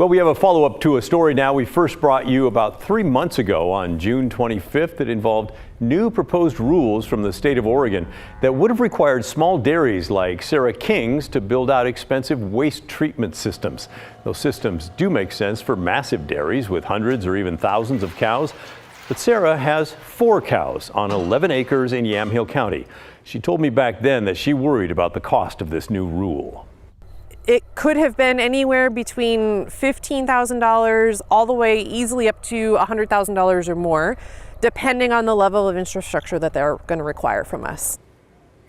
Well, we have a follow-up to a story now we first brought you about 3 months ago on June 25th that involved new proposed rules from the state of Oregon that would have required small dairies like Sarah King's to build out expensive waste treatment systems. Those systems do make sense for massive dairies with hundreds or even thousands of cows, but Sarah has 4 cows on 11 acres in Yamhill County. She told me back then that she worried about the cost of this new rule. It could have been anywhere between $15,000 all the way easily up to $100,000 or more, depending on the level of infrastructure that they're going to require from us.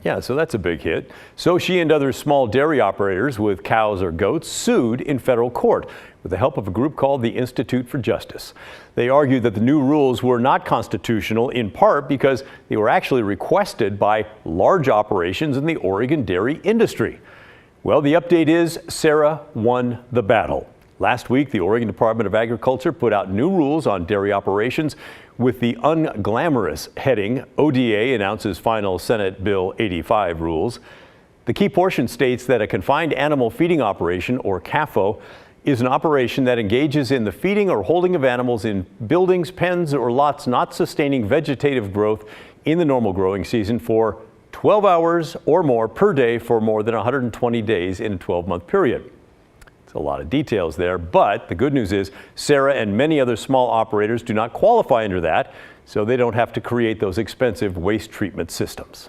Yeah, so that's a big hit. So she and other small dairy operators with cows or goats sued in federal court with the help of a group called the Institute for Justice. They argued that the new rules were not constitutional in part because they were actually requested by large operations in the Oregon dairy industry. Well, the update is Sarah won the battle. Last week, the Oregon Department of Agriculture put out new rules on dairy operations with the unglamorous heading, ODA announces final Senate Bill 85 rules. The key portion states that a confined animal feeding operation, or CAFO, is an operation that engages in the feeding or holding of animals in buildings, pens, or lots not sustaining vegetative growth in the normal growing season for 12 hours or more per day for more than 120 days in a 12-month period. It's a lot of details there, but the good news is Sarah and many other small operators do not qualify under that, so they don't have to create those expensive waste treatment systems.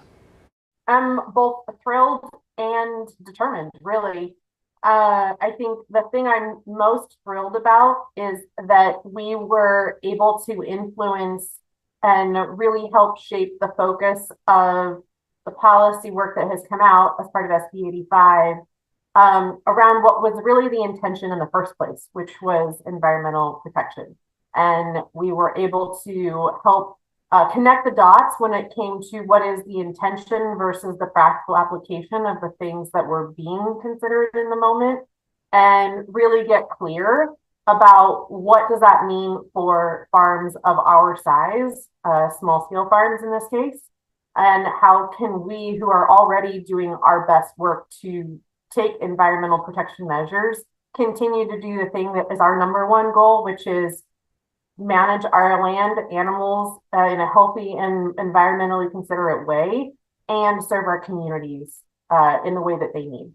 I'm both thrilled and determined, really. I think the thing I'm most thrilled about is that we were able to influence and really help shape the focus of the policy work that has come out as part of SB 85 around what was really the intention in the first place, which was environmental protection. And we were able to help connect the dots when it came to what is the intention versus the practical application of the things that were being considered in the moment, and really get clear about what does that mean for farms of our size, small scale farms in this case, and how can we, who are already doing our best work to take environmental protection measures, continue to do the thing that is our #1 goal, which is manage our land, animals in a healthy and environmentally considerate way, and serve our communities in the way that they need.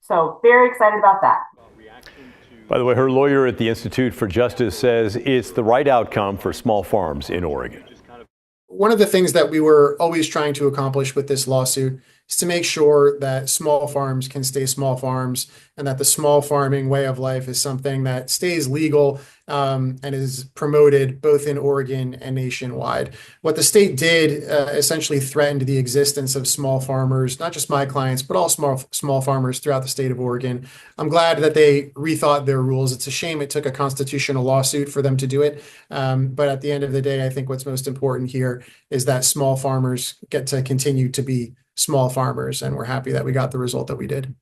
So very excited about that. By the way, her lawyer at the Institute for Justice says it's the right outcome for small farms in Oregon. One of the things that we were always trying to accomplish with this lawsuit is to make sure that small farms can stay small farms and that the small farming way of life is something that stays legal and is promoted both in Oregon and nationwide. What the state did essentially threatened the existence of small farmers, not just my clients, but all small farmers throughout the state of Oregon. I'm glad that they rethought their rules. It's a shame it took a constitutional lawsuit for them to do it. But at the end of the day, I think what's most important here is that small farmers get to continue to be small farmers, and we're happy that we got the result that we did.